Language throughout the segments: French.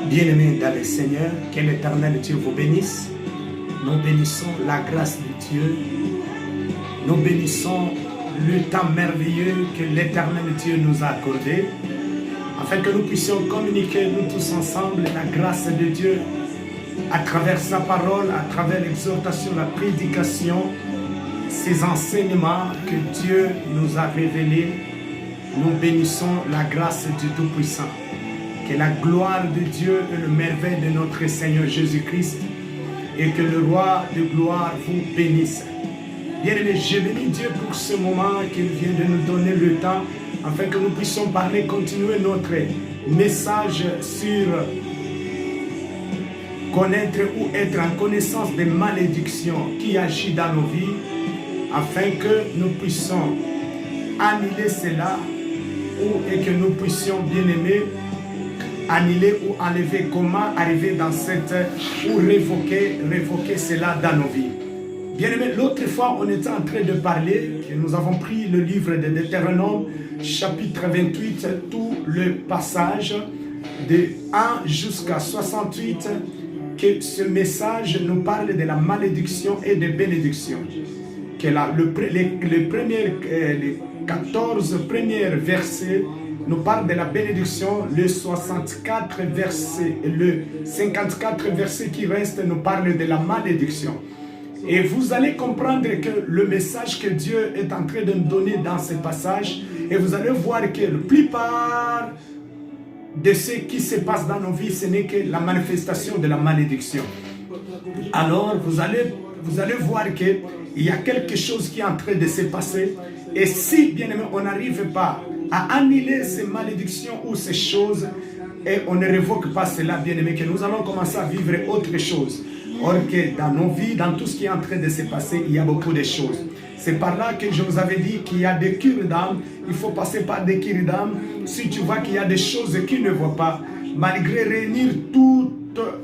Bien-aimés dans le Seigneur, que l'Éternel Dieu vous bénisse. Nous bénissons la grâce de Dieu. Nous bénissons le temps merveilleux que l'Éternel Dieu nous a accordé, afin que nous puissions communiquer nous tous ensemble la grâce de Dieu à travers sa parole, à travers l'exhortation, la prédication, ces enseignements que Dieu nous a révélés. Nous bénissons la grâce du Tout-Puissant. Que la gloire de Dieu et le merveille de notre Seigneur Jésus-Christ et que le Roi de gloire vous bénisse. Bien-aimés, je bénis Dieu pour ce moment qu'il vient de nous donner le temps afin que nous puissions parler, continuer notre message sur connaître ou être en connaissance des malédictions qui agissent dans nos vies afin que nous puissions annuler cela et que nous puissions, bien-aimés, annuler ou enlever, comment arriver dans cette, ou révoquer cela dans nos vies. Bien aimé, l'autre fois, on était en train de parler, que nous avons pris le livre de Deutéronome, chapitre 28, tout le passage de 1 jusqu'à 68, que ce message nous parle de la malédiction et de bénédiction. Que les 14 premiers versets nous parle de la bénédiction, le 64 verset, le 54 verset qui reste nous parle de la malédiction. Et vous allez comprendre que le message que Dieu est en train de nous donner dans ce passage, et vous allez voir que la plupart de ce qui se passe dans nos vies, ce n'est que la manifestation de la malédiction. Alors vous allez voir qu'il y a quelque chose qui est en train de se passer, et si bien aimé on n'arrive pas à annuler ces malédictions ou ces choses et on ne révoque pas cela, bien aimé, que nous allons commencer à vivre autre chose. Or que dans nos vies, dans tout ce qui est en train de se passer, il y a beaucoup de choses. C'est par là que je vous avais dit qu'il y a des cures d'âme, il faut passer par des cures d'âme. Si tu vois qu'il y a des choses qu'ils ne voient pas, malgré réunir toutes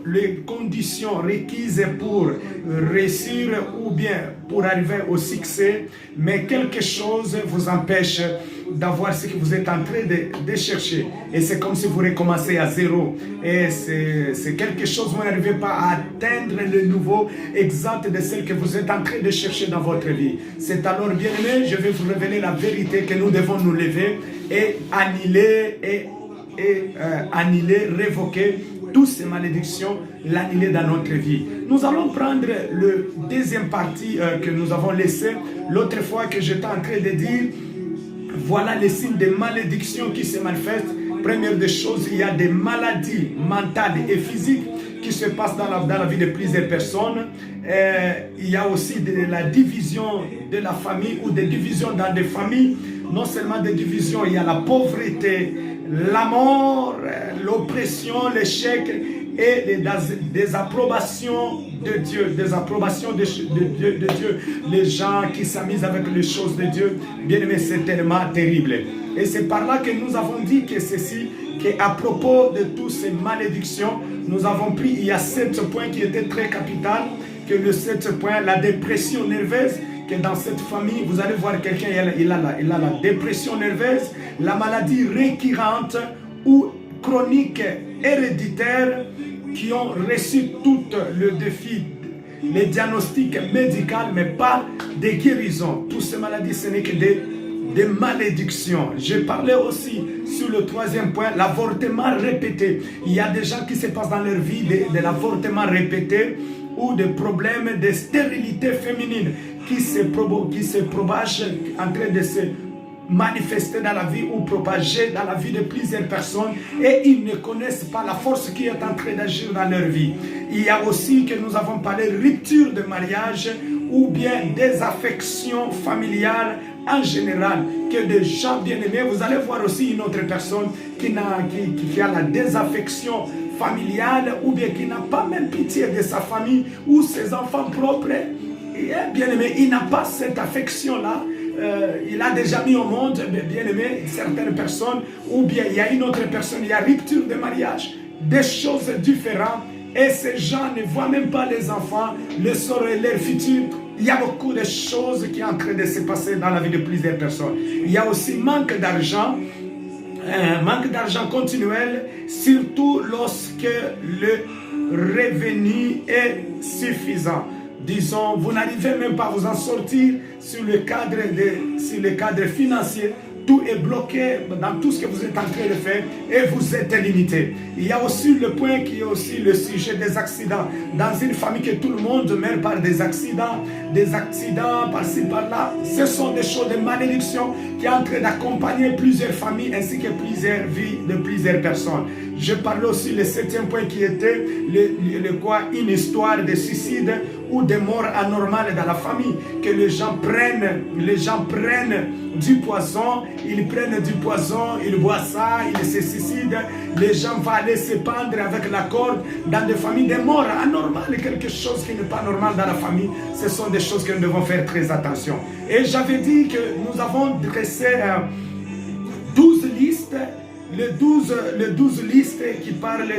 les conditions requises pour réussir ou bien pour arriver au succès, mais quelque chose vous empêche d'avoir ce que vous êtes en train de chercher. Et c'est comme si vous recommencez à zéro. Et c'est quelque chose, vous n'arrivez pas à atteindre le nouveau exemple de celle que vous êtes en train de chercher dans votre vie. C'est alors, bien aimé, je vais vous révéler la vérité que nous devons nous lever et annuler, révoquer toutes ces malédictions, l'annuler dans notre vie. Nous allons prendre le deuxième partie que nous avons laissé l'autre fois, que j'étais en train de dire, voilà les signes de malédiction qui se manifestent. Première des choses, il y a des maladies mentales et physiques qui se passent dans la vie de plusieurs personnes. Il y a aussi de la division de la famille ou des divisions dans des familles. Non seulement des divisions, il y a la pauvreté, la mort, l'oppression, l'échec et les désapprobations de Dieu, de Dieu, les gens qui s'amusent avec les choses de Dieu. Bien aimé, c'est tellement terrible. Et c'est par là que nous avons dit que ceci, qu'à propos de toutes ces malédictions, nous avons pris, il y a 7 points qui étaient très capitaux, que le 7 point, la dépression nerveuse, que dans cette famille, vous allez voir quelqu'un, il a la dépression nerveuse, la maladie récurrente ou chronique héréditaire, qui ont reçu tout le défi, les diagnostics médicaux, mais pas des guérisons. Toutes ces maladies, ce n'est que des malédictions. Je parlais aussi sur le 3e point, l'avortement répété. Il y a des gens qui se passent dans leur vie de l'avortement répété ou des problèmes de stérilité féminine qui se propagent en train de se manifester dans la vie ou propager dans la vie de plusieurs personnes, et ils ne connaissent pas la force qui est en train d'agir dans leur vie. Il y a aussi, que nous avons parlé, rupture de mariage ou bien désaffection familiale en général, que des gens bien-aimés, vous allez voir aussi une autre personne qui a la désaffection familiale ou bien qui n'a pas même pitié de sa famille ou ses enfants propres. Et bien-aimé, il n'a pas cette affection-là. Il a déjà mis au monde, bien aimé, certaines personnes, ou bien il y a une autre personne, il y a rupture de mariage, des choses différentes, et ces gens ne voient même pas les enfants, le sort et leur futur. Il y a beaucoup de choses qui sont en train de se passer dans la vie de plusieurs personnes. Il y a aussi manque d'argent, un manque d'argent continuel, surtout lorsque le revenu est suffisant. Disons, vous n'arrivez même pas à vous en sortir sur le cadre financier. Tout est bloqué dans tout ce que vous êtes en train de faire et vous êtes limité. Il y a aussi le point qui est aussi le sujet des accidents. Dans une famille que tout le monde meurt par des accidents par-ci, par-là. Ce sont des choses de malédiction qui est en train d'accompagner plusieurs familles ainsi que plusieurs vies de plusieurs personnes. Je parlais aussi le 7e point qui était une histoire de suicide ou de mort anormale dans la famille. Que les gens prennent du poison, ils boivent ça, ils se suicident. Les gens vont aller se pendre avec la corde dans des familles de morts anormales, quelque chose qui n'est pas normal dans la famille. Ce sont des choses que nous devons faire très attention. Et j'avais dit que nous avons dressé 12 listes. Les 12 listes qui parlent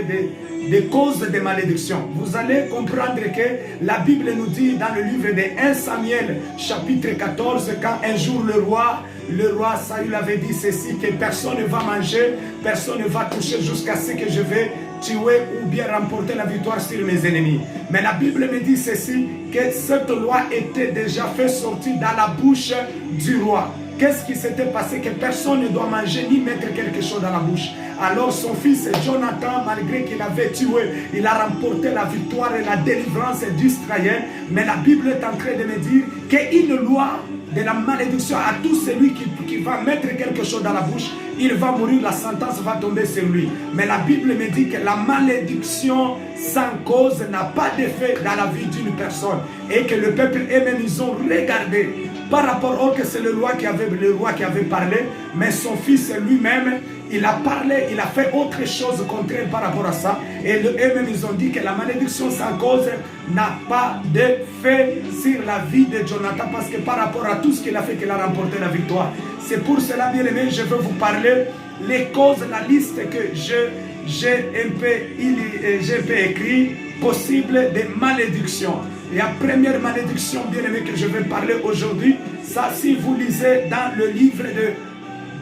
des causes de malédiction. Vous allez comprendre que la Bible nous dit dans le livre de 1 Samuel chapitre 14, quand un jour le roi Saül avait dit ceci, que personne ne va manger, personne ne va toucher jusqu'à ce que je vais tuer ou bien remporter la victoire sur mes ennemis. Mais la Bible me dit ceci, que cette loi était déjà fait sortir dans la bouche du roi. Qu'est-ce qui s'était passé? Que personne ne doit manger ni mettre quelque chose dans la bouche. Alors son fils Jonathan, malgré qu'il avait tué, il a remporté la victoire et la délivrance d'Israël. Mais la Bible est en train de me dire qu'une loi de la malédiction à tout celui qui va mettre quelque chose dans la bouche, il va mourir, la sentence va tomber sur lui. Mais la Bible me dit que la malédiction sans cause n'a pas d'effet dans la vie d'une personne. Et que le peuple eux-mêmes, ils ont regardé par rapport au que c'est le roi qui avait parlé, mais son fils lui-même, il a parlé, il a fait autre chose contraire par rapport à ça. Et eux-mêmes, ils ont dit que la malédiction sans cause n'a pas d'effet sur la vie de Jonathan, parce que par rapport à tout ce qu'il a fait, qu'il a remporté la victoire. C'est pour cela, bien aimé, je veux vous parler les causes, la liste que j'ai un peu écrit, possible des malédictions. Et la première malédiction, bien aimé, que je vais parler aujourd'hui, ça, si vous lisez dans le livre de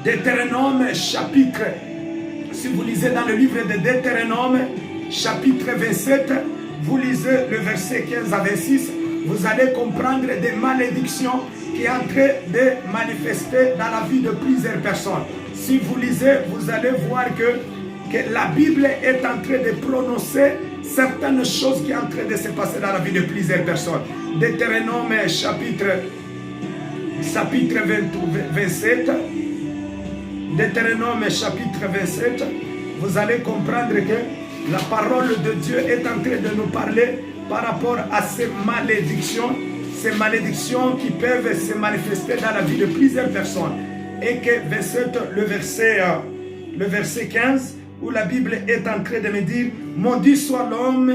Deutéronome chapitre, si vous lisez dans le livre de Deutéronome chapitre 27, vous lisez le verset 15 à 26, vous allez comprendre des malédictions qui sont en train de manifester dans la vie de plusieurs personnes. Si vous lisez, vous allez voir que la Bible est en train de prononcer certaines choses qui sont en train de se passer dans la vie de plusieurs personnes. Deutéronome chapitre 27, Deutéronome chapitre 27, vous allez comprendre que la parole de Dieu est en train de nous parler par rapport à ces malédictions qui peuvent se manifester dans la vie de plusieurs personnes. Et que le verset 15, où la Bible est en train de me dire, maudit soit l'homme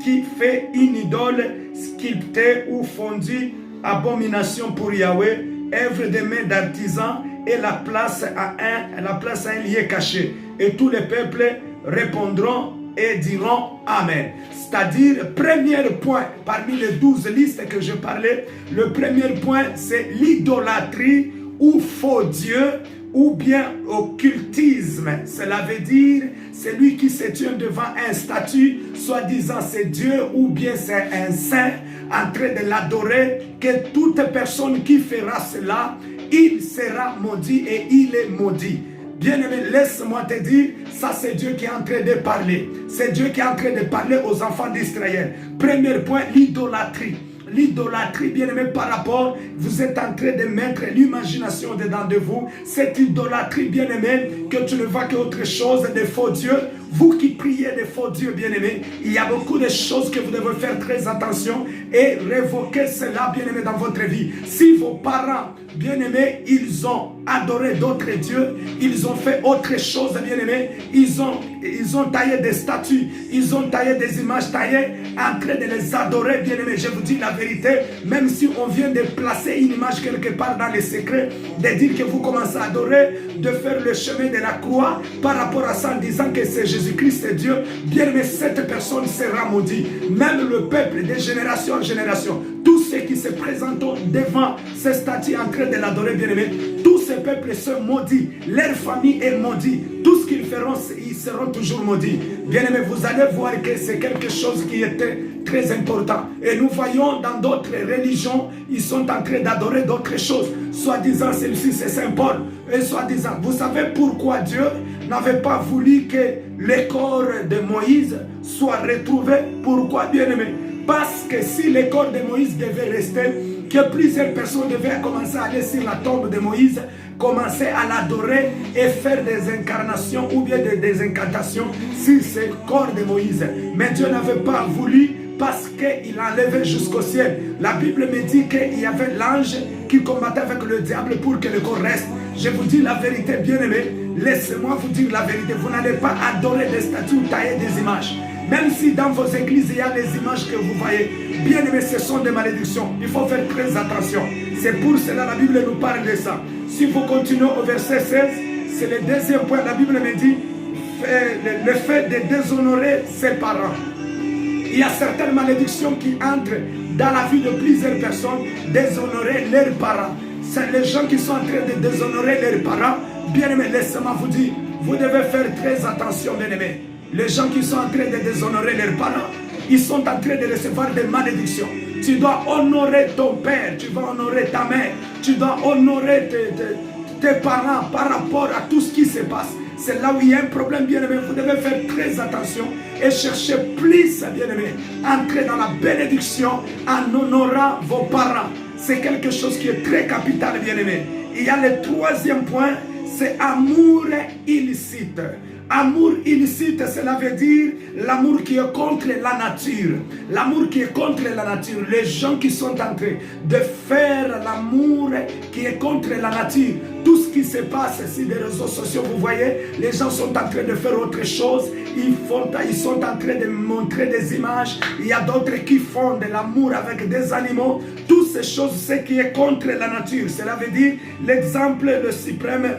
qui fait une idole sculptée ou fondue, abomination pour Yahweh, œuvre de mains d'artisans, et la place à un lieu caché. Et tous les peuples répondront et diront Amen. C'est-à-dire, premier point, parmi les 12 listes que je parlais, le premier point, c'est l'idolâtrie ou faux Dieu, ou bien occultisme. Cela veut dire celui qui se tient devant un statut, soi-disant c'est Dieu ou bien c'est un saint, en train de l'adorer, que toute personne qui fera cela, il sera maudit et il est maudit. Bien-aimé, laisse-moi te dire, ça c'est Dieu qui est en train de parler. C'est Dieu qui est en train de parler aux enfants d'Israël. Premier point, l'idolâtrie. L'idolâtrie, bien-aimé, par rapport, vous êtes en train de mettre l'imagination dedans de vous. Cette idolâtrie, bien-aimé, que tu ne vois qu'autre chose, des faux dieux. Vous qui priez des faux dieux, bien-aimés, il y a beaucoup de choses que vous devez faire très attention et révoquer cela, bien-aimé, dans votre vie. Si vos parents, bien-aimés, ils ont adoré d'autres dieux, ils ont fait autre chose, bien-aimés, ils ont taillé des statues, ils ont taillé des images taillées, en train de les adorer, bien-aimés. Je vous dis la vérité, même si on vient de placer une image quelque part dans les secrets, de dire que vous commencez à adorer, de faire le chemin de la croix par rapport à ça en disant que c'est Jésus-Christ et Dieu, bien aimé, cette personne sera maudite. Même le peuple de génération en génération, tous ceux qui se présentent devant ces statues en train de l'adorer, bien aimé, tous ces peuples sont maudits. Leur famille est maudite. Tout ce qu'ils feront, ils seront toujours maudits. Bien-aimés, vous allez voir que c'est quelque chose qui était très important. Et nous voyons dans d'autres religions, ils sont en train d'adorer d'autres choses. Soi-disant, celle-ci, c'est Saint Paul. Et soi-disant, vous savez pourquoi Dieu n'avait pas voulu que le corps de Moïse soit retrouvé? Pourquoi, bien-aimés? Parce que si le corps de Moïse devait rester, que plusieurs personnes devaient commencer à aller sur la tombe de Moïse, commencer à l'adorer et faire des incarnations ou bien des incantations sur ce corps de Moïse. Mais Dieu n'avait pas voulu parce qu'il enlevait jusqu'au ciel. La Bible me dit qu'il y avait l'ange qui combattait avec le diable pour que le corps reste. Je vous dis la vérité, bien-aimés, laissez-moi vous dire la vérité. Vous n'allez pas adorer des statues ou tailler des images. Même si dans vos églises, il y a les images que vous voyez, bien aimés, ce sont des malédictions. Il faut faire très attention. C'est pour cela que la Bible nous parle de ça. Si vous continuez au verset 16, c'est le deuxième point. La Bible me dit le fait de déshonorer ses parents. Il y a certaines malédictions qui entrent dans la vie de plusieurs personnes, déshonorer leurs parents. C'est les gens qui sont en train de déshonorer leurs parents. Bien aimés, laissez-moi vous dire, vous devez faire très attention, bien aimés. Les gens qui sont en train de déshonorer leurs parents, ils sont en train de recevoir des malédictions. Tu dois honorer ton père, tu dois honorer ta mère, tu dois honorer tes parents par rapport à tout ce qui se passe. C'est là où il y a un problème, bien-aimé. Vous devez faire très attention et chercher plus, bien-aimé, entrer dans la bénédiction en honorant vos parents. C'est quelque chose qui est très capital, bien-aimé. Il y a le troisième point, c'est amour illicite. Amour illicite, cela veut dire l'amour qui est contre la nature. L'amour qui est contre la nature. Les gens qui sont en train de faire l'amour qui est contre la nature. Tout ce qui se passe sur les réseaux sociaux, vous voyez, les gens sont en train de faire autre chose. Ils sont en train de montrer des images. Il y a d'autres qui font de l'amour avec des animaux. Toutes ces choses, ce qui est contre la nature. Cela veut dire l'exemple le suprême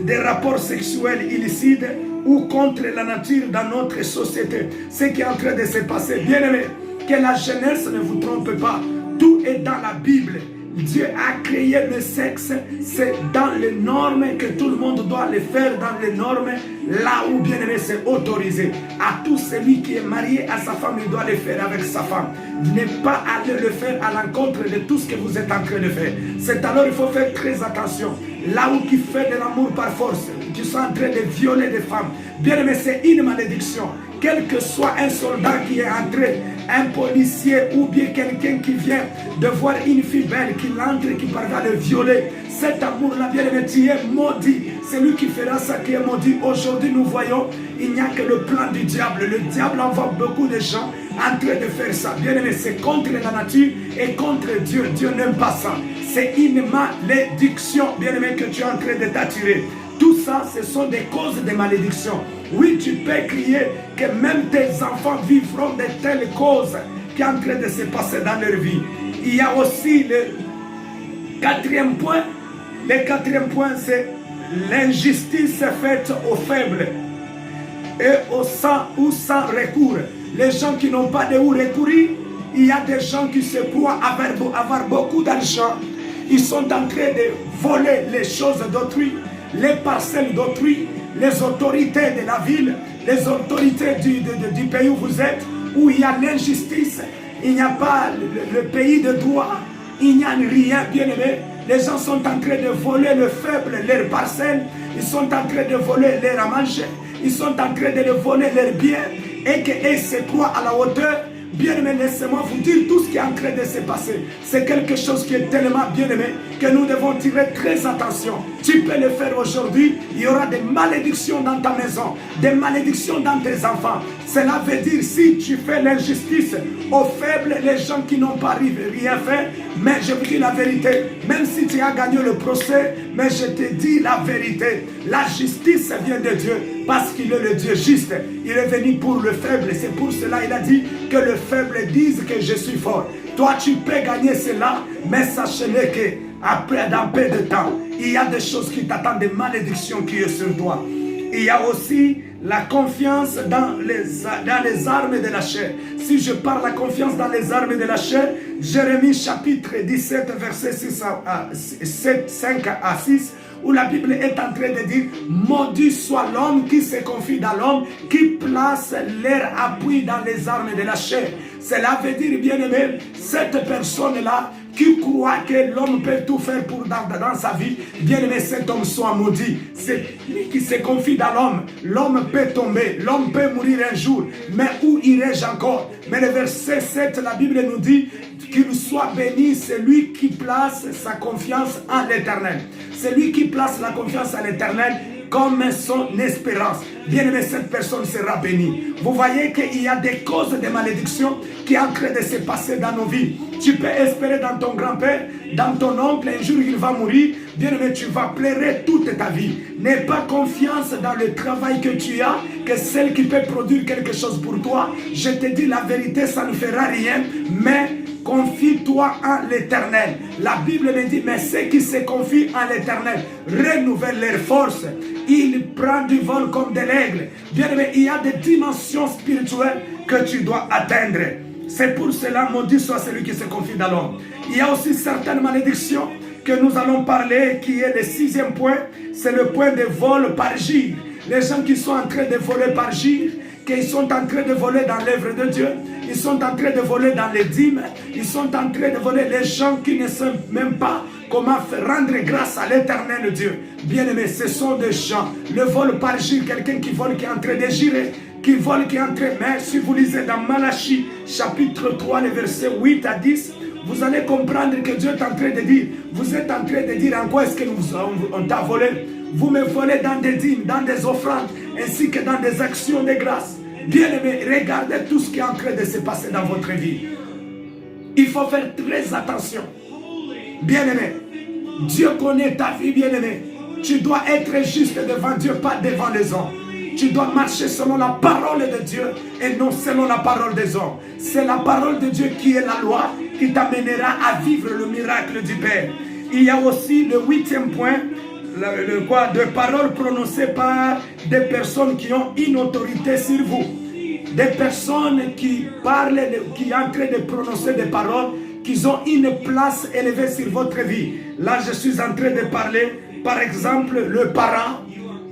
des rapports sexuels illicites ou contre la nature dans notre société. Ce qui est en train de se passer. Bien aimé, que la jeunesse ne vous trompe pas. Tout est dans la Bible. Dieu a créé le sexe, c'est dans les normes que tout le monde doit le faire, dans les normes, là où bien aimé c'est autorisé. À tout celui qui est marié à sa femme, il doit le faire avec sa femme. Ne pas aller le faire à l'encontre de tout ce que vous êtes en train de faire. C'est alors il faut faire très attention. Là où qui fait de l'amour par force, qui sont en train de violer des femmes, bien aimé c'est une malédiction. Quel que soit un soldat qui est entré, un policier ou bien quelqu'un qui vient de voir une fille belle, qui l'entre, qui parvient à le violer, cet amour-là, bien aimé, tu es maudit. C'est lui qui fera ça qui est maudit. Aujourd'hui, nous voyons, il n'y a que le plan du diable. Le diable envoie beaucoup de gens en train de faire ça. Bien aimé, c'est contre la nature et contre Dieu. Dieu n'aime pas ça. C'est une malédiction, bien aimé, que tu es en train de t'attirer. Tout ça, ce sont des causes de malédiction. Oui, tu peux crier que même tes enfants vivront de telles causes qui sont en train de se passer dans leur vie. Il y a aussi le quatrième point. Le quatrième point, c'est l'injustice faite aux faibles et aux sans recours. Les gens qui n'ont pas de où recourir, il y a des gens qui se croient avoir beaucoup d'argent. Ils sont en train de voler les choses d'autrui, les parcelles d'autrui, les autorités de la ville, les autorités du pays où vous êtes, où il y a l'injustice, il n'y a pas le pays de droit, il n'y a rien, bien aimé. Les gens sont en train de voler le faible, leurs parcelles, ils sont en train de voler leur à manger, ils sont en train de voler leurs biens, et qu'ils se croient à la hauteur. Bien aimé, laissez-moi vous dire tout ce qui est en train de se passer. C'est quelque chose qui est tellement bien aimé que nous devons tirer très attention. Tu peux le faire aujourd'hui. Il y aura des malédictions dans ta maison, des malédictions dans tes enfants. Cela veut dire si tu fais l'injustice aux faibles, les gens qui n'ont pas rien fait. Mais je vous dis la vérité, même si tu as gagné le procès, mais je te dis la vérité. La justice vient de Dieu parce qu'il est le Dieu juste. Il est venu pour le faible. C'est pour cela qu'il a dit que le faible dise que je suis fort. Toi, tu peux gagner cela, mais sachez-le qu'après, dans peu de temps, il y a des choses qui t'attendent, des malédictions qui sont sur toi. Il y a aussi la confiance dans les armes de la chair. Si je parle de la confiance dans les armes de la chair, Jérémie chapitre 17, verset 5 à 6, où la Bible est en train de dire, maudit soit l'homme qui se confie dans l'homme, qui place leur appui dans les armes de la chair. Cela veut dire, bien-aimé, cette personne-là qui croit que l'homme peut tout faire pour dans sa vie, bien-aimé, cet homme soit maudit. C'est lui qui se confie dans l'homme. L'homme peut tomber, l'homme peut mourir un jour, mais où irai-je encore? Mais le verset 7, la Bible nous dit qu'il soit béni celui qui place sa confiance en l'Éternel. Celui qui place la confiance en l'Éternel comme son espérance. Bien-aimé, cette personne sera bénie. Vous voyez qu'il y a des causes de malédiction qui sont en train de se passer dans nos vies. Tu peux espérer dans ton grand-père, dans ton oncle, un jour il va mourir. Bien-aimé, tu vas pleurer toute ta vie. N'aie pas confiance dans le travail que tu as, que celle qui peut produire quelque chose pour toi. Je te dis la vérité, ça ne fera rien, mais confie-toi en l'Éternel. La Bible me dit, mais ceux qui se confient en l'Éternel renouvellent leurs forces. Ils prennent du vol comme de l'aigle. Bien-aimé, il y a des dimensions spirituelles que tu dois atteindre. C'est pour cela, maudit soit celui qui se confie dans l'homme. Il y a aussi certaines malédictions que nous allons parler, qui est le 6e point. C'est le point de vol par gire. Les gens qui sont en train de voler par gire, qu'ils sont en train de voler dans l'œuvre de Dieu, ils sont en train de voler dans les dîmes, ils sont en train de voler les gens qui ne savent même pas comment rendre grâce à l'éternel Dieu. Bien-aimés, ce sont des gens. Le vol par gire, quelqu'un qui vole, qui est en train de girer, qui vole, qui est en train... Mais si vous lisez dans Malachie, chapitre 3, les versets 8 à 10, vous allez comprendre que Dieu est en train de dire, vous êtes en train de dire en quoi est-ce que on t'a volé. Vous me volez dans des dîmes, dans des offrandes, ainsi que dans des actions de grâce. Bien-aimés, regardez tout ce qui est en train de se passer dans votre vie. Il faut faire très attention. Bien-aimé, Dieu connaît ta vie, bien-aimé. Tu dois être juste devant Dieu, pas devant les hommes. Tu dois marcher selon la parole de Dieu et non selon la parole des hommes. C'est la parole de Dieu qui est la loi, qui t'amènera à vivre le miracle du Père. Il y a aussi le 8e point, de paroles prononcées par des personnes qui ont une autorité sur vous. Des personnes qui parlent, qui sont en train de prononcer des paroles, qui ont une place élevée sur votre vie. Là, je suis en train de parler, par exemple, le parent,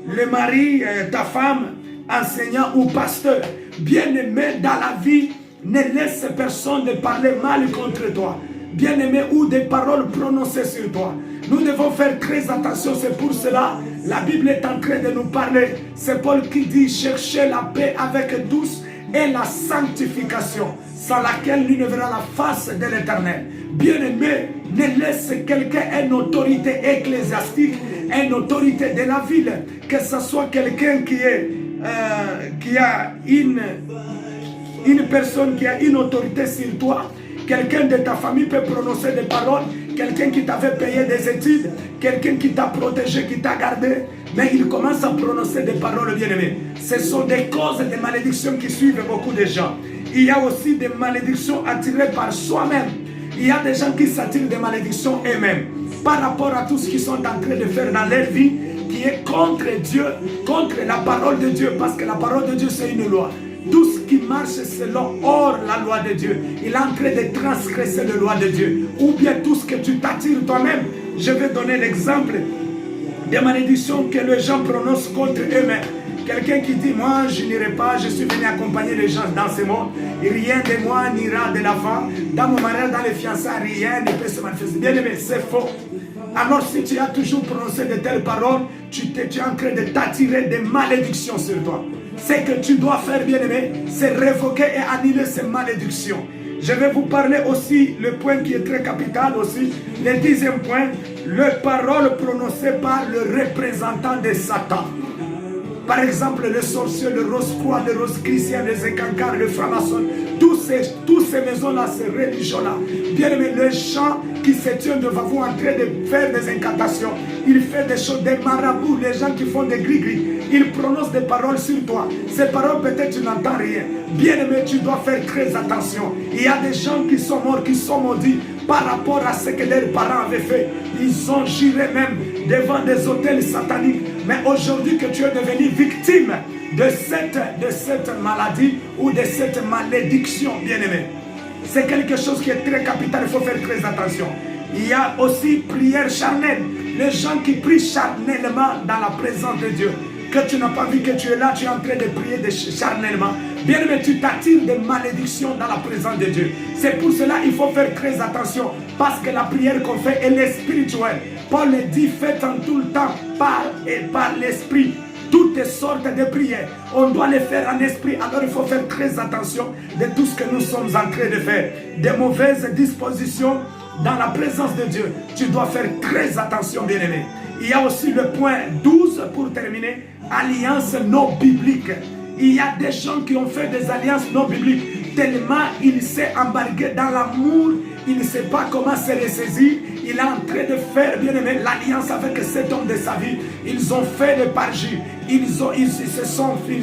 le mari, ta femme, enseignant ou pasteur. Bien-aimé dans la vie, ne laisse personne de parler mal contre toi. Bien-aimé, ou des paroles prononcées sur toi. Nous devons faire très attention, c'est pour cela, la Bible est en train de nous parler. C'est Paul qui dit, cherchez la paix avec tous et la sanctification, sans laquelle lui ne verra la face de l'Éternel. Bien-aimé, ne laisse quelqu'un, une autorité ecclésiastique, une autorité de la ville, que ce soit quelqu'un qui a une personne qui a une autorité sur toi. Quelqu'un de ta famille peut prononcer des paroles, quelqu'un qui t'avait payé des études, quelqu'un qui t'a protégé, qui t'a gardé, mais il commence à prononcer des paroles bien-aimées. Ce sont des causes de malédictions qui suivent beaucoup de gens. Il y a aussi des malédictions attirées par soi-même. Il y a des gens qui s'attirent des malédictions eux-mêmes par rapport à tout ce qu'ils sont en train de faire dans leur vie, qui est contre Dieu, contre la parole de Dieu, parce que la parole de Dieu c'est une loi. Tout ce qui marche selon hors la loi de Dieu, il est en train de transgresser la loi de Dieu. Ou bien tout ce que tu t'attires toi-même. Je vais donner l'exemple des malédictions que les gens prononcent contre eux-mêmes. Quelqu'un qui dit, moi je n'irai pas, je suis venu accompagner les gens dans ce monde. Et rien de moi n'ira de l'avant. Dans mon mariage, dans les fiançailles, rien ne peut se manifester. Bien aimé, c'est faux. Alors si tu as toujours prononcé de telles paroles, tu es en train de t'attirer des malédictions sur toi. Ce que tu dois faire, bien-aimé, c'est révoquer et annuler ces malédictions. Je vais vous parler aussi, le point qui est très capital aussi, le 10e point, les paroles prononcées par le représentant de Satan. Par exemple, le sorcier, le rose-croix, le rose-chrétien, les écancars, le franc-maçon, tous ces maisons-là, ces religions-là. Bien-aimé, les gens qui se tiennent devant vous en train de faire des incantations, ils font des choses, des marabouts, les gens qui font des gris-gris, ils prononcent des paroles sur toi. Ces paroles, peut-être tu n'entends rien. Bien-aimé, tu dois faire très attention. Il y a des gens qui sont morts, qui sont maudits par rapport à ce que leurs parents avaient fait. Ils ont juré même devant des hôtels sataniques. Mais aujourd'hui que tu es devenu victime de cette maladie ou de cette malédiction, bien-aimé, c'est quelque chose qui est très capital, il faut faire très attention. Il y a aussi prière charnelle. Les gens qui prient charnellement dans la présence de Dieu, que tu n'as pas vu que tu es là, tu es en train de prier charnellement. Bien aimé, tu t'attires des malédictions dans la présence de Dieu. C'est pour cela qu'il faut faire très attention, parce que la prière qu'on fait, elle est spirituelle. Paul le dit, faites en tout le temps par l'esprit. Toutes sortes de prières, on doit les faire en esprit. Alors il faut faire très attention de tout ce que nous sommes en train de faire. Des mauvaises dispositions dans la présence de Dieu. Tu dois faire très attention, bien-aimé. Il y a aussi le point 12 pour terminer, alliance non biblique. Il y a des gens qui ont fait des alliances non bibliques, tellement il s'est embarqué dans l'amour, il ne sait pas comment se ressaisir. Il est en train de faire, bien aimé, l'alliance avec cet homme de sa vie. Ils ont fait des parjures, ils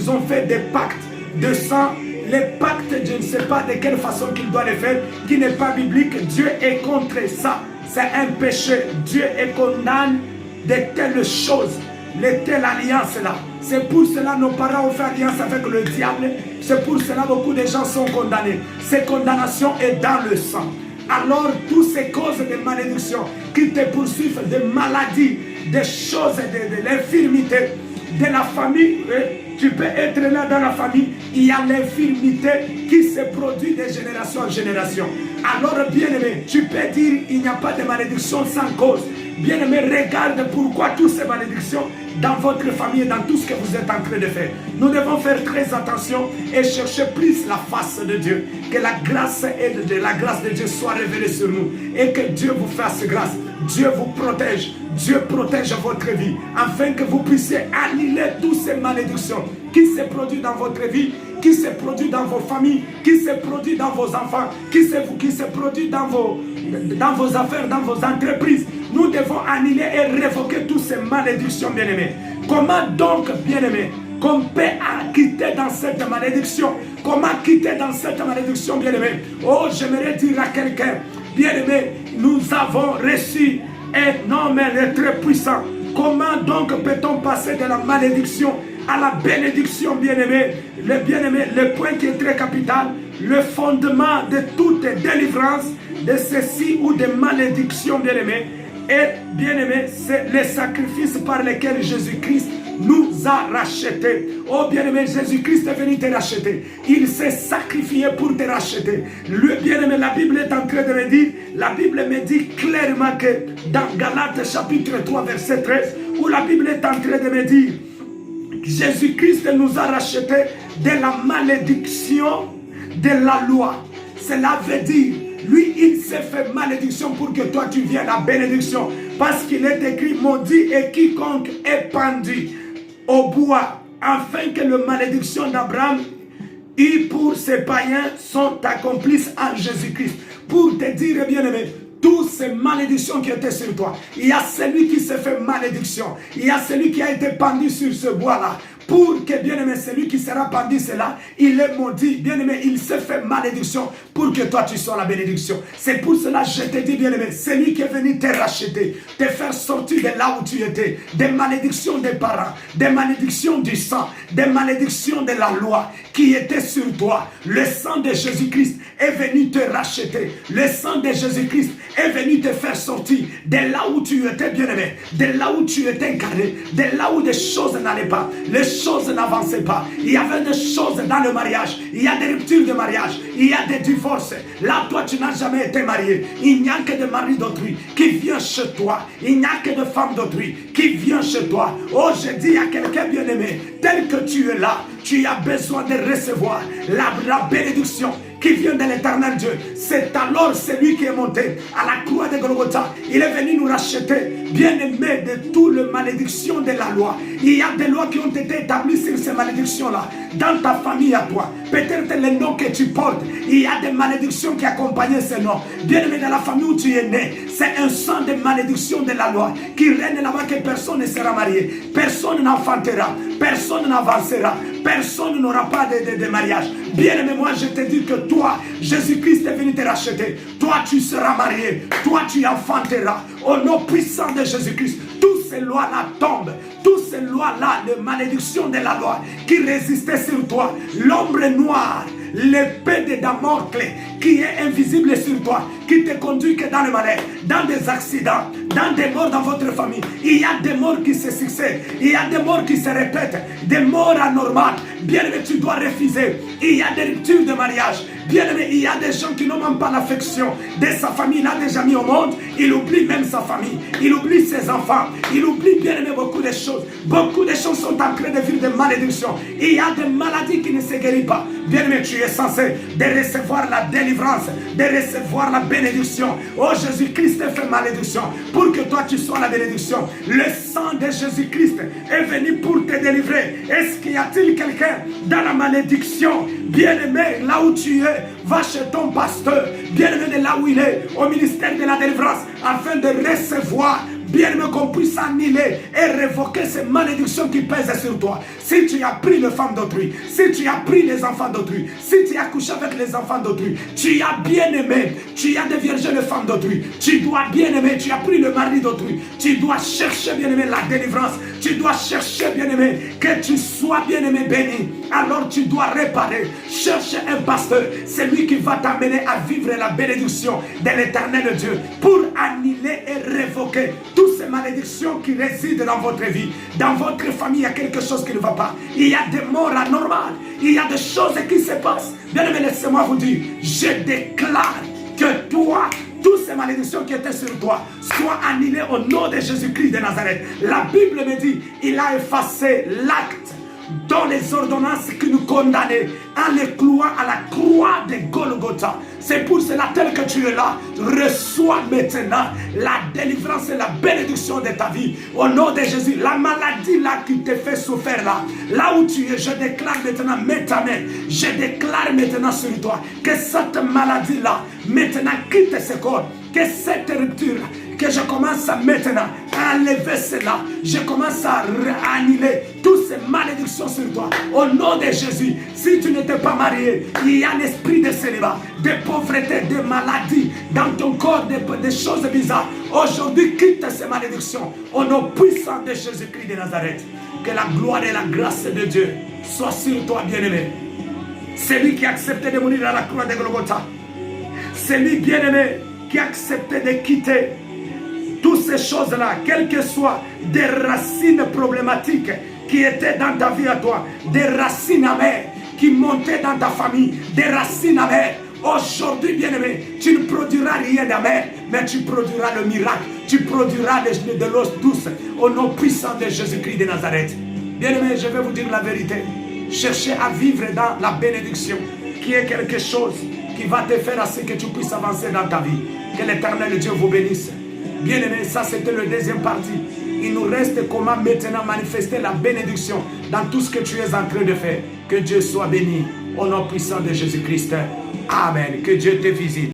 ont fait des pactes de sang. Les pactes, je ne sais pas de quelle façon qu'il doit les faire, qui n'est pas biblique. Dieu est contre ça. C'est un péché. Dieu est condamné de telles choses, de telles alliances-là. C'est pour cela que nos parents ont fait alliance avec le diable. C'est pour cela que beaucoup de gens sont condamnés. Cette condamnation est dans le sang. Alors, toutes ces causes de malédiction qui te poursuivent, de maladies, des choses, de l'infirmité, de la famille, tu peux être là dans la famille, il y a l'infirmité qui se produit de génération en génération. Alors, bien-aimé, tu peux dire il n'y a pas de malédiction sans cause. Bien-aimé, regarde pourquoi toutes ces malédictions dans votre famille et dans tout ce que vous êtes en train de faire. Nous devons faire très attention et chercher plus la face de Dieu. Que la grâce de Dieu soit révélée sur nous et que Dieu vous fasse grâce. Dieu vous protège. Dieu protège votre vie afin que vous puissiez annuler toutes ces malédictions qui se produisent dans votre vie, qui se produisent dans vos familles, qui se produisent dans vos enfants, qui se produisent dans vos affaires, dans vos entreprises. Nous devons annuler et révoquer toutes ces malédictions, bien-aimés. Comment donc, bien-aimés, qu'on peut quitter dans cette malédiction? Comment quitter dans cette malédiction, bien-aimés? Oh, j'aimerais dire à quelqu'un, bien-aimé, nous avons reçu un homme très puissant. Comment donc peut-on passer de la malédiction à la bénédiction, bien-aimé? Le point qui est très capital, le fondement de toute délivrance de ceci ou de malédiction, bien-aimé. Et bien-aimé, c'est le sacrifice par lequel Jésus-Christ nous a rachetés. Oh bien-aimé, Jésus-Christ est venu te racheter. Il s'est sacrifié pour te racheter. Lui, bien-aimé, la Bible est en train de me dire, la Bible me dit clairement que dans Galates chapitre 3 verset 13, où la Bible est en train de me dire, Jésus-Christ nous a rachetés de la malédiction de la loi. Cela veut dire, lui, il s'est fait malédiction pour que toi, tu viennes la bénédiction. Parce qu'il est écrit, maudit et quiconque est pendu au bois, afin que la malédiction d'Abraham et pour ces païens sont accomplies en Jésus-Christ. Pour te dire, bien-aimé, toutes ces malédictions qui étaient sur toi, il y a celui qui s'est fait malédiction. Il y a celui qui a été pendu sur ce bois-là. Pour que, bien-aimé, celui qui sera pendu cela, il est maudit. Bien-aimé, il s'est fait malédiction pour que toi, tu sois la bénédiction. C'est pour cela que je te dis, bien-aimé, celui qui est venu te racheter, te faire sortir de là où tu étais, des malédictions des parents, des malédictions du sang, des malédictions de la loi qui étaient sur toi. Le sang de Jésus-Christ est venu te racheter. Le sang de Jésus-Christ est venu te faire sortir de là où tu étais, bien-aimé, de là où tu étais garé, de là où des choses n'allaient pas. Les choses n'avançaient pas. Il y avait des choses dans le mariage. Il y a des ruptures de mariage. Il y a des divorces. Là, toi, tu n'as jamais été marié. Il n'y a que des maris d'autrui qui viennent chez toi. Il n'y a que des femmes d'autrui qui viennent chez toi. Oh, je dis à quelqu'un bien-aimé, tel que tu es là, tu as besoin de recevoir la bénédiction qui vient de l'éternel Dieu. C'est alors celui qui est monté à la croix de Golgotha. Il est venu nous racheter, bien-aimés, de toutes les malédictions de la loi. Il y a des lois qui ont été établies sur ces malédictions-là. Dans ta famille à toi, peut-être les noms que tu portes, il y a des malédictions qui accompagnent ces noms. Bien-aimé, dans la famille où tu es né, c'est un sang de malédiction de la loi qui règne là-bas, que personne ne sera marié, personne n'enfantera, personne n'avancera, personne n'aura pas de mariage. Bien-aimé, moi je te dis que toi, Jésus-Christ est venu te racheter. Toi, tu seras marié. Toi, tu enfanteras. Au nom puissant de Jésus-Christ, toutes ces lois-là tombent. Toutes ces lois-là, de malédiction de la loi qui résistaient sur toi, l'ombre noire, l'épée de Damoclès qui est invisible sur toi, qui te conduit que dans le malheur, dans des accidents, dans des morts dans votre famille. Il y a des morts qui se succèdent. Il y a des morts qui se répètent. Des morts anormales. Bien-aimé, tu dois refuser. Il y a des ruptures de mariage. Bien-aimé, il y a des gens qui n'ont même pas l'affection de sa famille. Il a déjà mis au monde. Il oublie même sa famille. Il oublie ses enfants. Il oublie, bien-aimé, beaucoup de choses. Beaucoup de choses sont en train de vivre des malédictions. Il y a des maladies qui ne se guérissent pas. Bien-aimé, tu es censé de recevoir la délivrance, de recevoir la bénédiction. Oh, Jésus-Christ fait malédiction pour que toi tu sois la bénédiction. Le sang de Jésus-Christ est venu pour te délivrer. Est-ce qu'il y a-t-il quelqu'un dans la malédiction? Bien-aimé, là où tu es, va chez ton pasteur. Bien-aimé, de là où il est, au ministère de la délivrance, afin de recevoir, bien-aimé, qu'on puisse annuler et révoquer ces malédictions qui pèsent sur toi. Si tu as pris les femmes d'autrui, si tu as pris les enfants d'autrui, si tu as couché avec les enfants d'autrui, tu as bien-aimé, tu as déviergé les femmes d'autrui, tu dois bien-aimé, tu as pris le mari d'autrui, tu dois chercher, bien-aimé, la délivrance, tu dois chercher, bien-aimé, que tu sois, bien-aimé, béni. Alors tu dois réparer, chercher un pasteur, c'est lui qui va t'amener à vivre la bénédiction de l'Éternel Dieu pour annuler et révoquer toutes ces malédictions qui résident dans votre vie. Dans votre famille, il y a quelque chose qui ne va pas. Il y a des morts anormales. Il y a des choses qui se passent. Bien aimé, laissez-moi vous dire, je déclare que toi, toutes ces malédictions qui étaient sur toi soient annulées au nom de Jésus-Christ de Nazareth. La Bible me dit, il a effacé l'acte dans les ordonnances qui nous condamnaient en les clouant à la croix de Golgotha. C'est pour cela, tel que tu es là, reçois maintenant la délivrance et la bénédiction de ta vie. Au nom de Jésus, la maladie là qui te fait souffrir là, là où tu es, je déclare maintenant, mets ta main, je déclare maintenant sur toi que cette maladie là, maintenant quitte ce corps, que cette rupture, que je commence à maintenant à enlever cela. Je commence à annuler toutes ces malédictions sur toi. Au nom de Jésus, si tu n'étais pas marié, il y a l'esprit de célibat, de pauvreté, de maladie dans ton corps, des choses bizarres. Aujourd'hui, quitte ces malédictions. Au nom puissant de Jésus-Christ de Nazareth. Que la gloire et la grâce de Dieu soient sur toi, bien-aimé. C'est lui qui a accepté de mourir à la croix de Golgotha. C'est lui, bien-aimé, qui a accepté de quitter toutes ces choses-là, quelles que soient des racines problématiques qui étaient dans ta vie à toi, des racines amères qui montaient dans ta famille, des racines amères. Aujourd'hui, bien-aimé, tu ne produiras rien d'amer, mais tu produiras le miracle, tu produiras de l'eau douce au nom puissant de Jésus-Christ de Nazareth. Bien-aimé, je vais vous dire la vérité. Cherchez à vivre dans la bénédiction, qui est quelque chose qui va te faire assez que tu puisses avancer dans ta vie. Que l'Éternel Dieu vous bénisse. Bien-aimé, ça c'était le deuxième partie. Il nous reste comment maintenant manifester la bénédiction dans tout ce que tu es en train de faire. Que Dieu soit béni au nom puissant de Jésus-Christ. Amen. Que Dieu te visite.